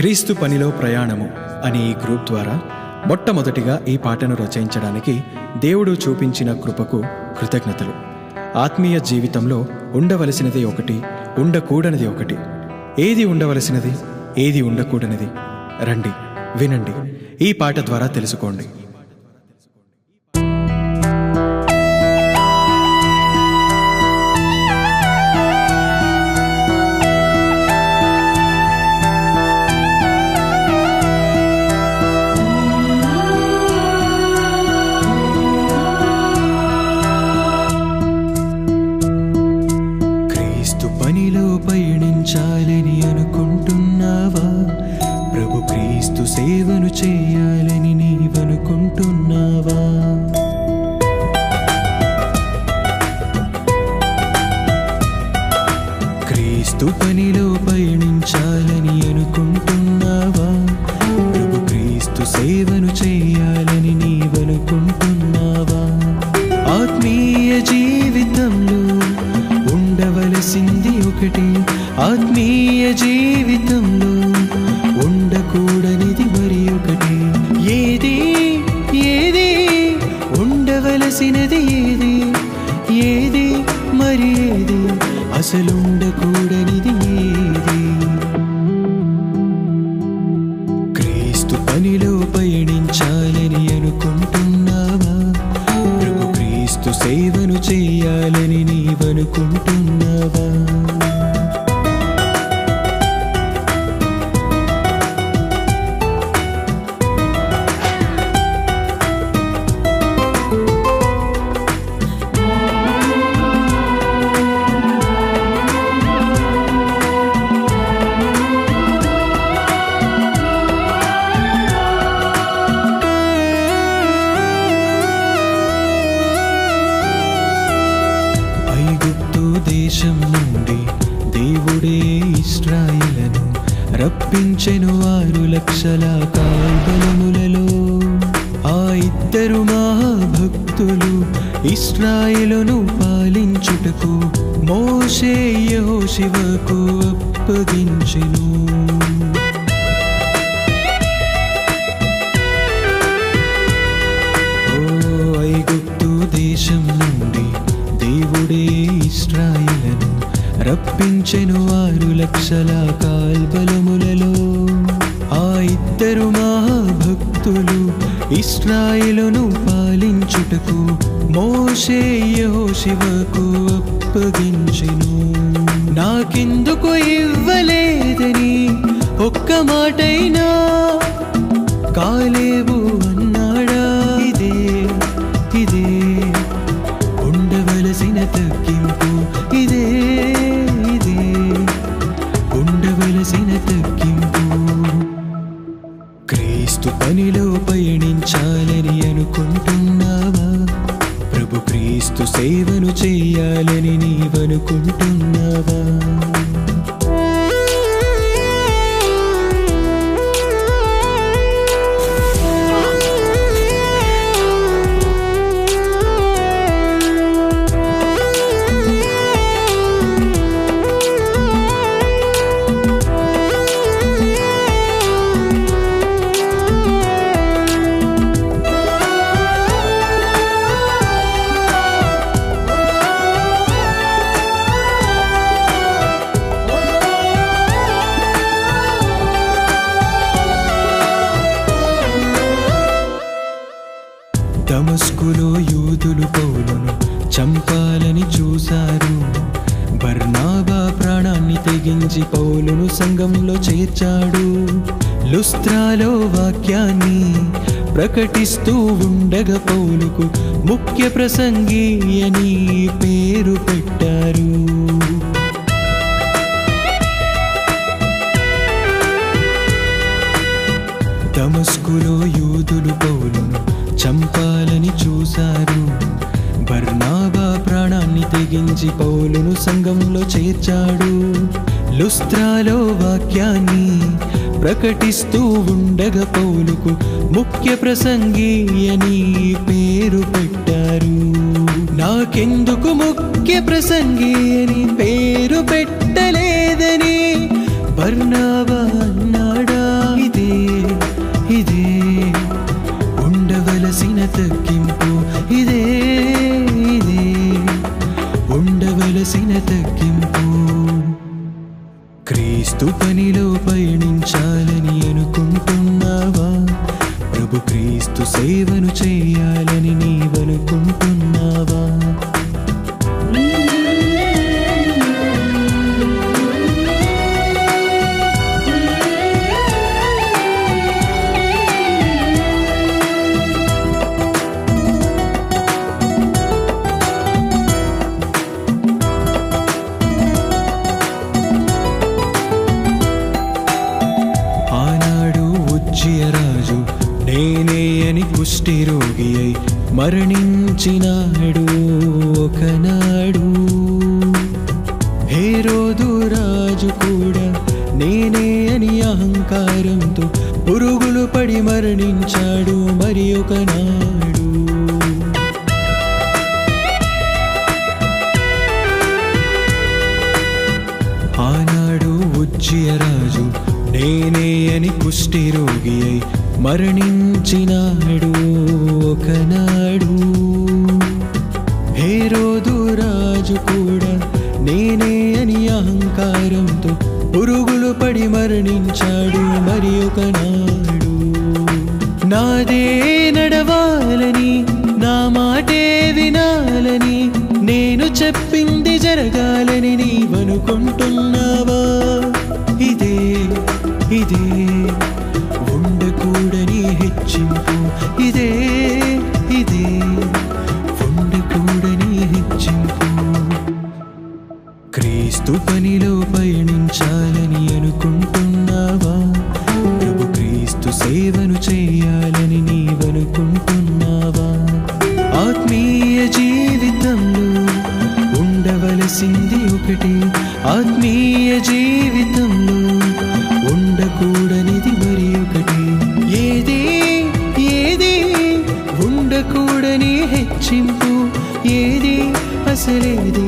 క్రీస్తు పనిలో ప్రయాణము అనే ఈ గ్రూప్ ద్వారా మొట్టమొదటిగా ఈ పాటను రచయించడానికి దేవుడు చూపించిన కృపకు కృతజ్ఞతలు. ఆత్మీయ జీవితంలో ఉండవలసినది ఒకటి, ఉండకూడనిది ఒకటి. ఏది ఉండవలసినది, ఏది ఉండకూడనిది? రండి, వినండి, ఈ పాట ద్వారా తెలుసుకోండి. పనిలో పయనించాలని అనుకుంటున్నావా? ప్రభు క్రీస్తు సేవను చేయాలని నీవనుకుంటున్నావా? క్రీస్తు పనిలో పయనించాలని అనుకుంటున్నావా? ప్రభు క్రీస్తు సేవను చేయాలని నీవనుకుంటున్నావా? ఆత్మీయ జీవితంలో ఉండవలసింది ఒకటి, ఆత్మీయ జీవితంలో ఉండకూడనిది మరి ఒకటి. ఏది ఏది ఉండవలసినది, ఏది ఏది మరి ఏది అసలు ఉండకూడనిది ఏది? క్రీస్తు పనిలో పయనించాలని అనుకుంటున్నావా? ప్రభు క్రీస్తు సేవను చేయాలని నీవనుకుంటున్నావా? దేశం నుండి దేవుడే ఇశ్రాయేలును రప్పించెను 6 లక్షల కాల్బలములలో. ఆ ఇద్దరు మహాభక్తులు ఇశ్రాయేలును పాలించుటకు మోషే యెహోషువకు అప్పగించెను. ఐగుప్తు దేశం నుండి దేవుడే ఇశ్రాయేలును రప్పించెను 6 లక్షల కాల్బలములలో. ఆ ఇద్దరు మహాభక్తులు ఇశ్రాయేలును పాలించుటకు మోషే యెహోషువకు అప్పగించెను. నాకెందుకు ఇవ్వలేదని ఒక్క మాటైనా కాలేబు అన్నాడా? ఇదే ఇదే ఉండవలసిన తగ్గింపు, ఇదే ఇదే ఉండవలసిన తగ్గింపు. క్రీస్తు పనిలో పయనించాలని అనుకుంటున్నావా? ప్రభు క్రీస్తు సేవను చేయాలని నీవనుకుంటున్నావా? దమస్కులో యూదులు పౌలును చంపాలని చూశారు. బర్నాబా ప్రాణాన్ని తెగించి పౌలును సంఘంలో చేర్చాడు. లుస్త్రాలో వాక్యాన్ని ప్రకటిస్తూ ఉండగా పౌలుకు ముఖ్య ప్రసంగి అని పేరు పెట్టారు. దమస్కులో యూదులు పౌలును చంపాలని చూశారు. బర్నాబా ప్రాణాన్ని తెగించి పౌలును సంఘంలో చేర్చాడు. లుస్త్రాలో వాక్యాన్ని ప్రకటిస్తూ ఉండగా పౌలుకు ముఖ్య ప్రసంగి అని పేరు పెట్టారు. నాకెందుకు ముఖ్య ప్రసంగి అని పేరు పెట్టలేదని బర్నాబా అన్నాడా? తగ్గింపు, ఇదే ఇదే ఉండవలసిన తగ్గింపు. క్రీస్తు పనిలో పయనించాలని అనుకుంటున్నావా? ప్రభు క్రీస్తు సేవను చేయాలని నీవనుకుంటున్నావా? రాజు నేనే అని కుష్టి రోగి అయి మరణించినాడు ఒకనాడు. హేరోదు రాజు కూడా నేనే అని అహంకారంతో పురుగులు పడి మరణించాడు మరి ఒకనాడు. ఆనాడు ఉజ్జియ రాజు నేనే అని కుష్టి రోగి అయి మరణించినాడు ఒకనాడు. హేరోదు రాజు కూడా నేనే అని అహంకారంతో పురుగులు పడి మరణించాడు మరి ఒకనాడు. నాదే నడవాలని, నా మాటే వినాలని, నేను చెప్పింది జరగాలని నీవనుకుంటున్నావా? ఇదే ఇదే ఉండకూడని హెచ్చింపు, ఇదే ఇదే ఉండకూడని హెచ్చింపు. క్రీస్తు పనిలో పయనించాలని అనుకుంటున్నావా? ప్రభు క్రీస్తు సేవను చేయాలని నీవనుకుంటున్నావా? ఆత్మీయ జీవితంలో ఉండవలసింది ఒకటి, ఆత్మీయ జీవితంలో ఉండకూడనిది మరి ఒకటి. ఏది ఏది ఉండకూడని హెచ్చింపు, ఏది అసలేది